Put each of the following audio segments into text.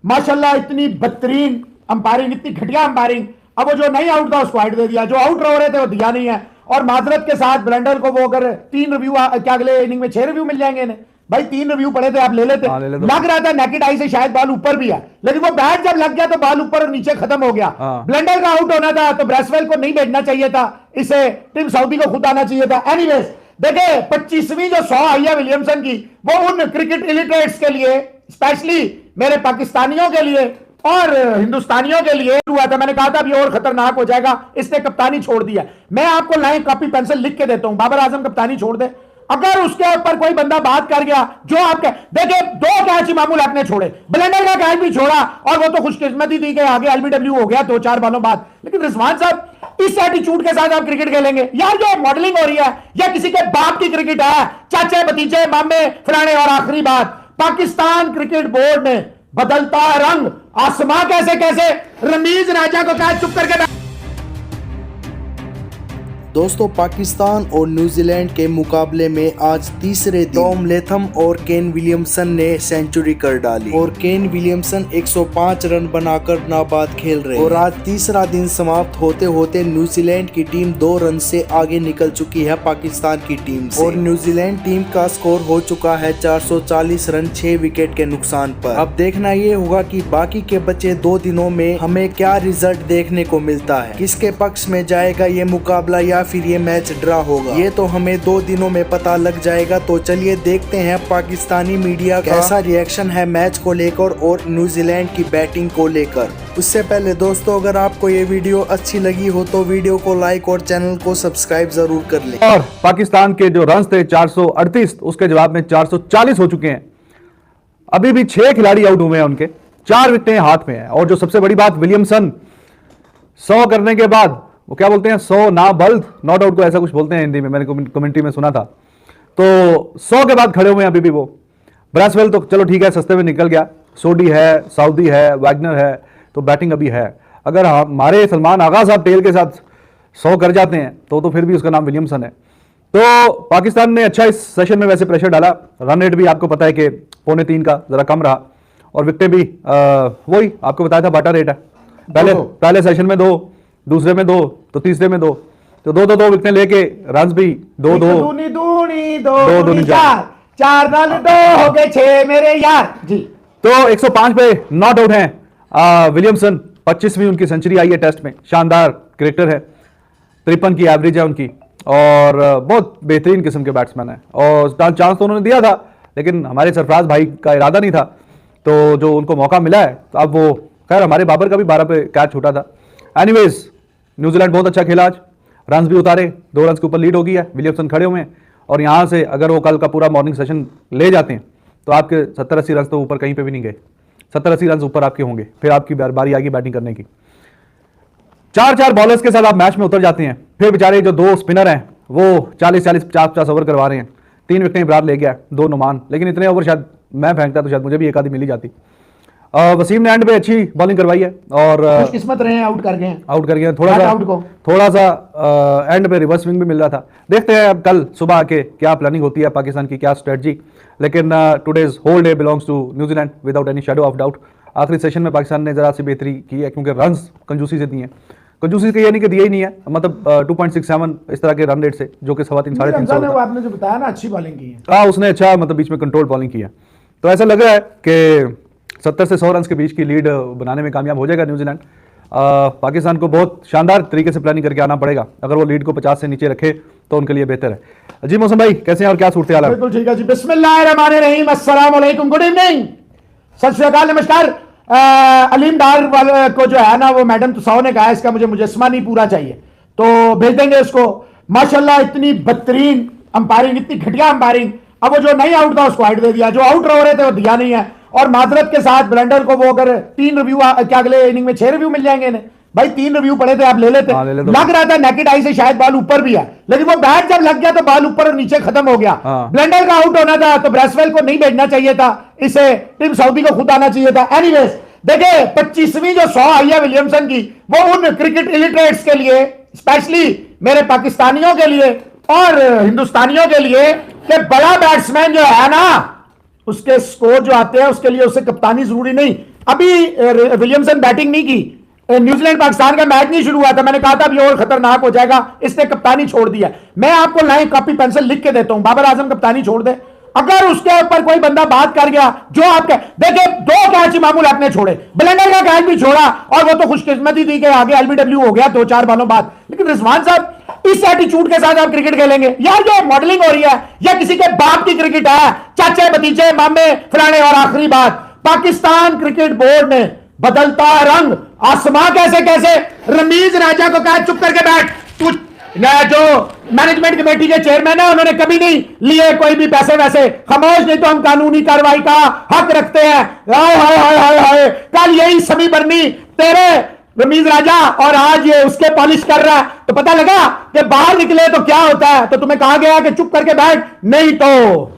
माशाल्लाह इतनी बदतरीन अंपायरिंग, इतनी घटिया अंपायरिंग। अब वो जो नहीं आउट था उसको आउट दे दिया, जो आउट हो रहे थे वो दिया नहीं है। और माजरत के साथ ब्लेंडर को वो अगर 3 रिव्यू, क्या अगले इनिंग में 6 रिव्यू मिल जाएंगे इन्हें, भाई 3 रिव्यू पड़े थे आप ले लेते। लग रहा था नेकेड आई से शायद बॉल ऊपर भी है, लेकिन वो बैट जब लग गया तो बॉल ऊपर और नीचे खत्म हो गया। ब्लेंडर का आउट होना था तो ब्रेसवेल को नहीं भेजना चाहिए था, इसे टिम साउदी को खुद आना चाहिए था। एनीवेज देखिए 25वीं जो 100 आई है विलियमसन की, वो उन क्रिकेट इलिटरेट्स के लिए, स्पेशली मेरे पाकिस्तानियों के लिए और हिंदुस्तानियों के लिए हुआ था। मैंने कहा था अब ये और खतरनाक हो जाएगा, इसने कप्तानी छोड़ दिया। मैं आपको लाइन कॉपी पेंसिल लिख के देता हूं, बाबर आजम कप्तानी छोड़ दे। अगर उसके ऊपर कोई बंदा बात कर गया, जो आपके देखिए 2 कैच इमामुल हक ने छोड़े, ब्लेंडर का कैच भी छोड़ा और वो तो खुशकिस्मती थी कि आगे एलबीडब्ल्यू हो गया 2-4 बॉलों बाद। लेकिन रिजवान साहब इस एटीट्यूड के साथ आप क्रिकेट खेलेंगे यार? जो मॉडलिंग हो रही है या किसी के बाप की क्रिकेट है, चाचे भतीजे मामे फलाने। और आखिरी बात, पाकिस्तान क्रिकेट बोर्ड ने बदलता रंग, आसमां कैसे कैसे रमीज राजा को कहा चुप करके। दोस्तों पाकिस्तान और न्यूजीलैंड के मुकाबले में आज तीसरे दिन टॉम लेथम और केन विलियमसन ने सेंचुरी कर डाली और केन विलियमसन 105 रन बनाकर नाबाद खेल रहे। और आज तीसरा दिन समाप्त होते होते न्यूजीलैंड की टीम 2 रन से आगे निकल चुकी है पाकिस्तान की टीम से। और न्यूजीलैंड टीम का स्कोर हो चुका है 440 रन 6 विकेट के नुकसान पर। अब देखना ये होगा कि बाकी के बचे 2 दिनों में हमें क्या रिजल्ट देखने को मिलता है, किसके पक्ष में जाएगा ये मुकाबला या फिर ये मैच ड्रा होगा, ये तो हमें 2 दिनों में पता लग जाएगा। तो चलिए देखते हैं पाकिस्तानी मीडिया का कैसा रिएक्शन है मैच को लेकर और न्यूजीलैंड की बैटिंग को लेकर। उससे पहले दोस्तों अगर आपको ये वीडियो अच्छी लगी हो तो वीडियो को लाइक और चैनल को सब्सक्राइब जरूर कर लें। और पाकिस्तान के जो रन थे 438, उसके जवाब में 440 हो चुके हैं। अभी भी 6 खिलाड़ी आउट हुए हैं, उनके 4 विकेटें हाथ में है। और जो सबसे बड़ी बात, विलियमसन 100 करने के बाद वो क्या बोलते हैं, 100 ना बल्द नॉट आउट को ऐसा कुछ बोलते हैं हिंदी में, मैंने कमेंट्री में सुना था। तो 100 के बाद खड़े हुए हैं अभी भी वो। ब्रेसवेल तो चलो ठीक है, सस्ते में निकल गया, सोडी है, साउदी है, वैगनर है, तो बैटिंग अभी है। अगर हमारे सलमान आगा साहब टेल के साथ 100 कर जाते हैं तो फिर भी उसका नाम विलियमसन है। तो पाकिस्तान ने अच्छा इस सेशन में वैसे प्रेशर डाला। रन रेट भी आपको पता है कि 2.25 का जरा कम रहा और विकेटें भी वही आपको बताया था, बाटा रेट है। पहले सेशन में 2, दूसरे में 2, तो तीसरे में 2, तो 2 विकेटें लेके रन भी 2-2 4 रन 2 हो गए 6 मेरे यार जी। तो 105 पे नॉट आउट हैं विलियमसन। 25वीं उनकी सेंचुरी आई है टेस्ट में। शानदार क्रिकेटर है, 53 की एवरेज है उनकी और बहुत बेहतरीन किस्म के बैट्समैन है। और चांस तो उन्होंने दिया था, लेकिन हमारे सरफराज भाई का इरादा नहीं था, तो जो उनको मौका मिला है तो अब वो, खैर हमारे बाबर का भी 12 पे कैच छूटा था। एनीवेज न्यूजीलैंड बहुत अच्छा खेला आज, रन भी उतारे, 2 रन के ऊपर लीड हो गई है, विलियमसन खड़े हुए हैं। और यहाँ से अगर वो कल का पूरा मॉर्निंग सेशन ले जाते हैं तो आपके 70-80 रन तो ऊपर कहीं पे भी नहीं गए, 70-80 रन ऊपर आपके होंगे। फिर आपकी बारी आएगी बैटिंग करने की। 4-4 बॉलर्स के साथ आप मैच में उतर जाते हैं। फिर बेचारे जो 2 स्पिनर हैं वो 40-40 50-50 ओवर करवा रहे हैं। 3 विकेटें इब्रार ले गया, 2 नुमान, लेकिन इतने ओवर शायद मैं फेंकता तो शायद मुझे भी एक आधी मिल ही जाती। वसीम ने एंड पे अच्छी बॉलिंग करवाई है और किस्मत रहे हैं, आउट कर गए थोड़ा सा एंड पे रिवर्स स्विंग भी मिल रहा था। देखते हैं अब कल सुबह आके क्या प्लानिंग होती है पाकिस्तान की, क्या स्ट्रेटजी। लेकिन today's whole day belongs to New Zealand without any shadow of doubt. आखिरी सेशन में पाकिस्तान ने जरा सी बेहतरी की है क्योंकि रन्स कंजूसी से दिए हैं। कंजूसी के ये नहीं कि दिए ही नहीं है, मतलब 2.67 इस तरह के रन रेट से, जो कि 3.5-3 आपने जो बताया ना अच्छी बॉलिंग की है। हाँ, उसने अच्छा मतलब बीच में कंट्रोल बॉलिंग की है। तो ऐसा लग रहा है कि 70 से 100 रन के बीच की लीड बनाने में कामयाब हो जाएगा न्यूजीलैंड। पाकिस्तान को बहुत शानदार तरीके से प्लानिंग करके आना पड़ेगा। अगर वो लीड को 50 से नीचे रखे तो उनके लिए बेहतर है। जी मौसम भाई कैसे हैं और क्या सूरत हाल है? बिल्कुल ठीक है जी। बिस्मिल्लाहिर्रहमानिर्रहीम, अस्सलाम वालेकुम, गुड इवनिंग, सत श्री अकाल, नमस्कार। अलीम डार वाले को जो है ना वो मैडम तुसाओ ने कहा इसका मुझे मुजस्समा नहीं पूरा चाहिए, तो भेज देंगे उसको। माशाल्लाह इतनी बदतरीन अंपायरिंग, इतनी घटिया अंपायरिंग। अब वो जो नहीं आउट था उसको आउट दे दिया, जो आउट हो रहे थे वो दिया नहीं है। और माजरत के साथ ब्लेंडर को वो अगर 3 रिव्यू, क्या अगले इनिंग में 6 रिव्यू मिल जाएंगे इन्हें, भाई 3 रिव्यू पड़े थे आप ले लेते। लग रहा था नेकेड आई से शायद बॉल ऊपर भी है, लेकिन वो बैट जब लग गया तो बॉल ऊपर और नीचे खत्म हो गया। ब्लेंडर का आउट होना था तो ब्रेसवेल को नहीं भेजना चाहिए था, इसे टिम साउदी को खुद आना चाहिए था। एनीवेज देखिए 25वीं जो 100 आई है विलियमसन की, वो उन क्रिकेट इलिटरेट्स के लिए, स्पेशली मेरे पाकिस्तानियों के लिए और हिंदुस्तानियों के लिए, कि बड़ा बैट्समैन जो है ना उसके स्कोर जो आते हैं उसके लिए उसे कप्तानी जरूरी नहीं, अभी विलियमसन बैटिंग नहीं की, न्यूजीलैंड पाकिस्तान का मैच नहीं शुरू हुआ था, मैंने कहा था अब ये और खतरनाक हो जाएगा, इसने कप्तानी छोड़ दिया। मैं आपको लाइन कॉपी पेंसिल लिख के देता हूं, बाबर आजम कप्तानी छोड़ दे। अगर उसके ऊपर कोई बंदा बात कर गया, जो आपके देखिए 2 कैच इमामुल हक ने छोड़े, ब्लेंडर का कैच भी छोड़ा, और वो तो खुशकिस्मती थी कि आगे एलबीडब्ल्यू हो गया 2-4 बॉलों बाद। लेकिन रिजवान साहब, इस एटीट्यूड के साथ आप क्रिकेट खेलेंगे यार? जो मॉडलिंग हो रही है या किसी के बाप की क्रिकेट है, चाचे भतीजे मामे फलाने। और आखिरी बात, पाकिस्तान क्रिकेट बोर्ड ने बदलता रंग आसमां कैसे कैसे रमीज राजा को कहा चुप करके बैठ, तू जो मैनेजमेंट कमेटी के चेयरमैन है उन्होंने कभी नहीं लिए कोई भी पैसे वैसे, खामोश, नहीं तो हम कानूनी कार्रवाई का हक रखते हैं। हाय हाय हाय हाय हाय, कल यही सभी बरनी तेरे रमीज राजा और आज ये उसके पॉलिश कर रहा है, तो पता लगा कि बाहर निकले तो क्या होता है। तो तुम्हें कहा गया कि चुप करके बैठ, नहीं तो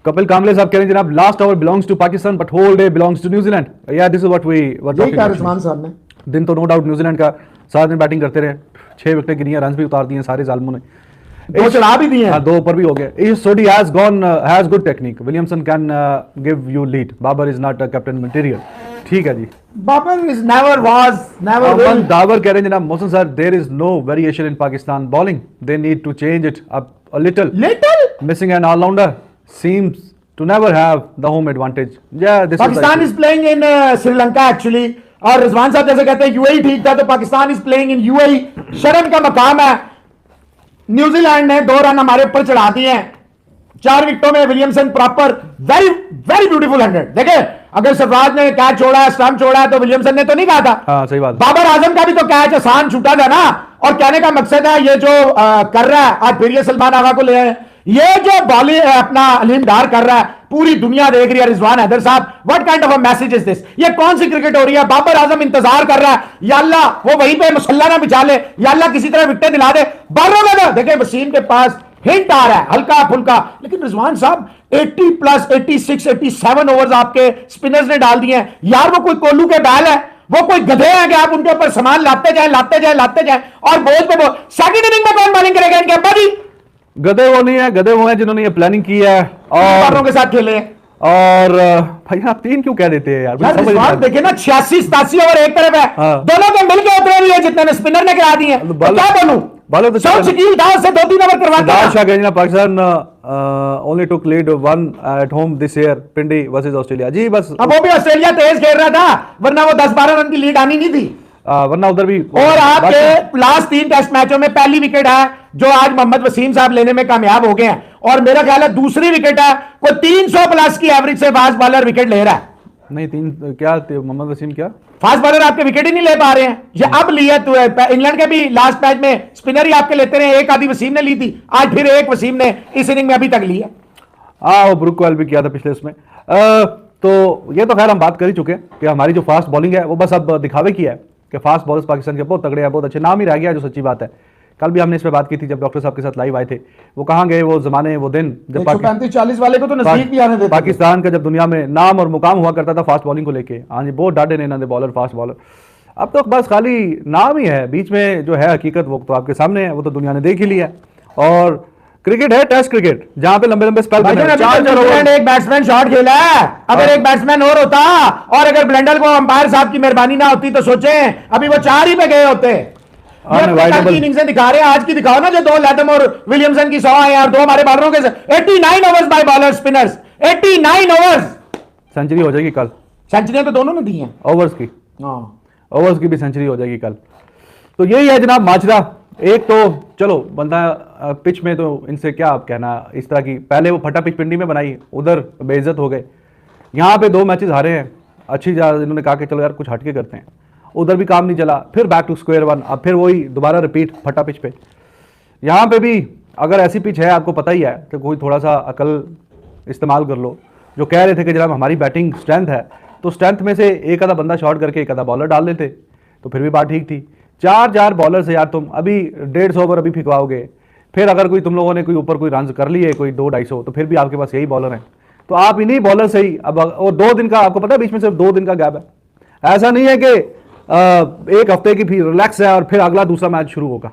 कपिल कामले साहब कह रहे हैं जनाब last over belongs to Pakistan but whole day belongs to New Zealand. Yeah this is what we were talking about. Rizwan sahab ने दिन तो नो डाउट न्यूजीलैंड का सारा दिन बैटिंग करते रहे, 6 विकेटें गिनी, रन भी उतार दिए सारे जालमों ने, 2 चढ़ा भी दिए, 2 ऊपर भी हो गए। Sodhi has good technique, Williamson can give you lead, Babar is not a captain material. ठीक है जी, Babar is never was never will. Dawar कह रहे हैं जनाब Mohsin sir there is no variation in Pakistan bowling, they need to change it up a little, missing an allrounder seems to never have the home advantage. Yeah, this Pakistan is playing in Sri Lanka actually, और रिजवान साहब जैसे कहते हैं UAE ठीक था, तो Pakistan is playing in UAE. शर्म का मकाम है, न्यूजीलैंड ने 2 रन हमारे ऊपर चढ़ा दिए हैं 4 विकेटों में। Williamson proper very very beautiful 100। देखे, अगर सरफराज ने कैच छोड़ा है, स्टंप छोड़ा है, तो विलियमसन ने तो नहीं कहा था। हाँ, सही बात। बाबर आजम का भी तो कैच आसान छूटा था ना। और कहने का मकसद है ये जो कर रहा है, आज फिर ये सलमान आगा को ले आए, ये जो बॉलिंग अपना अलीम डार कर रहा है, पूरी दुनिया देख रही है। रिजवान हैदर साहब, what kind of a message is this? ये कौन सी क्रिकेट हो रही है? बाबर आजम इंतजार कर रहा है, या अल्लाह वो वहीं पे मुसल्ला ना बिछा ले, या अल्लाह किसी तरह विकेट दिला दे। बारों में देखिए वसीम के पास हिंट आ रहा है हल्का फुल्का, लेकिन रिजवान साहब 80 प्लस 86 87 ओवर्स आपके स्पिनर्स ने डाल दिए हैं यार। वो कोई कोल्लू के बैल है, वो कोई गधे हैं कि आप उनके ऊपर सामान लाते जाए लाते जाए लाते जाए, और बोझ पे बोझ। सेकंड इनिंग में कौन बॉलिंग करेगा इनके अब्बा जी? गधे वो नहीं है, गधे वो हैं जिन्होंने ये प्लानिंग की है और के साथ खेले। और भाई आप 3 क्यों कह देते हैं यार? देखिए ना 86 87 ओवर एक तरफ है, हाँ। दोनों के मिलकर उतरे भी है जितने ने स्पिनर ने करा दी है। तो क्या बोलूं, बॉलर तो शकील दास से 2-3 ओवर करवाते हैं। Pakistan only took lead 1 at home this year, Pindi versus Australia जी। बस अब वो भी ऑस्ट्रेलिया तेज खेल रहा था, वरना वो 10-12 रन की लीड आनी नहीं थी, वरना उधर भी। और आपके लास्ट 3 टेस्ट मैचों में पहली विकेट है जो आज मोहम्मद वसीम साहब लेने में कामयाब हो गए हैं, और मेरा ख्याल है दूसरी विकेट है, कोई 300 प्लस की एवरेज से फास्ट बॉलर विकेट ले रहा है। नहीं 3 क्या मोहम्मद वसीम क्या फास्ट बॉलर आपके विकेट ही नहीं ले पा रहे हैं। ये अब लिया तो इंग्लैंड के भी लास्ट मैच में स्पिनर ही आपके लेते रहे, एक आधी वसीम ने ली थी, आज फिर एक वसीम ने इस इनिंग में अभी तक ली है। वो ब्रुकवेल भी किया था पिछले उसमें। तो ये तो खैर हम बात कर ही चुके हैं कि हमारी जो फास्ट बॉलिंग है वो बस अब दिखावे की है कि फास्ट बॉलर्स पाकिस्तान के बहुत तगड़े हैं, बहुत अच्छे, नाम ही रह गया, जो सच्ची बात है। कल भी हमने इस पर बात की थी जब डॉक्टर साहब के साथ लाइव आए थे। वो कहाँ गए वो जमाने, वो दिन जब 135-40 वाले को तो नजदीक भी आने देते, पाकिस्तान का जब दुनिया में नाम और मुकाम हुआ करता था फास्ट बॉलिंग को लेके। हाँ जी, बहुत डांटे ने इन्होंने बॉलर, फास्ट बॉलर। अब तो बस खाली नाम ही है, बीच में जो है हकीकत वो तो आपके सामने है, वो तो दुनिया ने देख ही लिया। और क्रिकेट है टेस्ट क्रिकेट, जहां पे लंबे लंबे स्पेल एक बैट्समैन शॉट खेला है, अगर एक बैट्समैन और होता, और अगर ब्लेंडर को अंपायर साहब की मेहरबानी ना होती तो सोचें अभी वो 4 ही पे गए होते। इनिंग्स दिखा रहे हैं, आज की दिखाओ ना, जो 2 लैथम और विलियमसन की 100 है, और 2 हमारे बॉलरों के 89 overs by bowler spinners, 89 overs. Century हो जाएगी कल। सेंचुरियां तो दोनों ने दी हैं, ओवर्स की, ओवर्स की भी सेंचुरी हो जाएगी कल। तो यही है जनाब माजरा। एक तो चलो बंदा पिच में, तो इनसे क्या आप कहना, इस तरह की पहले वो फटा पिच पिंडी में बनाई, उधर बेइज्जत हो गए। यहाँ पे 2 मैचेस हारे हैं, अच्छी इन्होंने कहा कि चलो यार कुछ हटके करते हैं, उधर भी काम नहीं चला, फिर बैक टू स्क्वायर 1, अब फिर वही दोबारा रिपीट फटा पिच पे। यहाँ पे भी अगर ऐसी पिच है, आपको पता ही है, तो कोई थोड़ा सा अकल इस्तेमाल कर लो। जो कह रहे थे कि जनाब हमारी बैटिंग स्ट्रेंथ है, तो स्ट्रेंथ में से एक आधा बंदा शॉट करके एक आधा बॉलर डाल देते तो फिर भी बात ठीक थी। 4 बॉलर से यार तुम अभी 150 ओवर अभी फिकवाओगे, फिर अगर कोई तुम लोगों ने कोई ऊपर कोई रन कर लिए कोई 200-250, तो फिर भी आपके पास यही बॉलर हैं। तो आप इन्हीं बॉलर से ही अब, और 2 दिन का आपको पता है बीच में सिर्फ 2 दिन का गैप है। ऐसा नहीं है कि एक हफ्ते की फिर रिलैक्स है और फिर अगला दूसरा मैच शुरू होगा।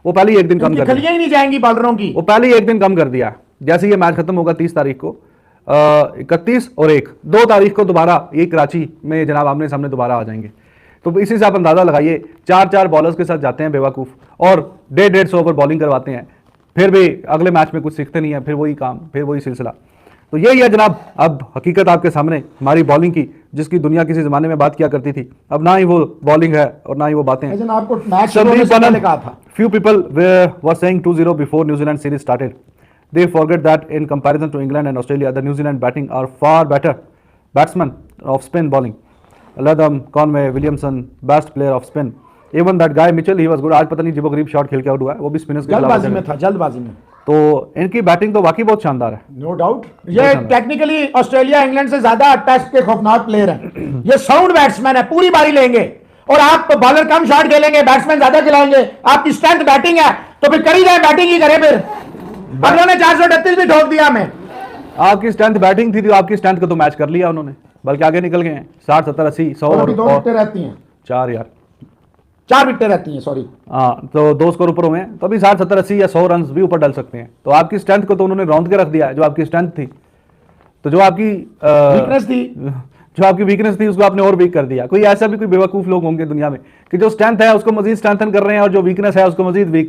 वो पहले ही 1 दिन कम कर दिया, ही नहीं जाएंगी बॉलरों की, वो पहले ही 1 दिन कम कर दिया। जैसे ये मैच खत्म होगा 30 तारीख को, 31 और 1 2 तारीख को दोबारा ये कराची में जनाब आमने सामने दोबारा आ जाएंगे। तो इसी से आप अंदाजा लगाइए, 4-4 बॉलर्स के साथ जाते हैं बेवकूफ़ और 150 ओवर बॉलिंग करवाते हैं, फिर भी अगले मैच में कुछ सीखते नहीं है, फिर वही काम, फिर वही सिलसिला। तो यही है जनाब अब हकीकत आपके सामने हमारी बॉलिंग की, जिसकी दुनिया किसी ज़माने में बात किया करती थी, अब ना ही वो बॉलिंग है और ना ही वो बातें हैं। लेकिन आपको मैच शुरू होने से पहले कहा था। Few people were saying 2-0 before New Zealand series started. They forget that in comparison to England and Australia, the New Zealand batting are far better batsmen of spin bowling. Latham, Conway, Williamson, best player of spin. Even that guy Mitchell, he was good. आज पता नहीं जीबो गरीब shot खेल के out हुआ है, वो भी स्पिनर्स के खिलाफ जल्दबाजी में था, जल्दबाजी में। तो इनकी बैटिंग तो वाकई बहुत शानदार है। नो डाउट, ये टेक्निकली ऑस्ट्रेलिया इंग्लैंड से ज्यादा टेस्ट के खौफनाक प्लेयर हैं। ये साउंड बैट्समैन है, पूरी बारी लेंगे और आप बॉलर कम शॉट खेलेंगे, बैट्समैन ज्यादा खिलाएंगे। आपकी स्ट्रेंथ बैटिंग है तो फिर करी जाए, बैटिंग ही करे। फिर अगलों ने 438 भी ठोक दिया हमें। आपकी स्ट्रेंथ बैटिंग थी तो आपकी स्ट्रेंथ को तो मैच कर लिया उन्होंने, बल्कि आगे निकल गए हैं 60, 70, 80, 100 और 2 विकेटें रहती हैं, 4 यार 4 विकेटें रहती हैं, सॉरी। हाँ, तो 2 स्कोर ऊपर हुए हैं तो अभी 60, 70, 80 या 100 रन भी ऊपर डाल सकते हैं। तो आपकी स्ट्रेंथ को तो उन्होंने रौंद के रख दिया है, जो आपकी स्ट्रेंथ थी। तो जो आपकी वीकनेस थी उसको आपने और वीक कर दिया। कोई ऐसा भी कोई बेवकूफ लोग होंगे दुनिया में कि जो स्ट्रेंथ है उसको मजीद स्ट्रेंथन कर रहे हैं और जो वीकनेस है उसको मजीद वीक कर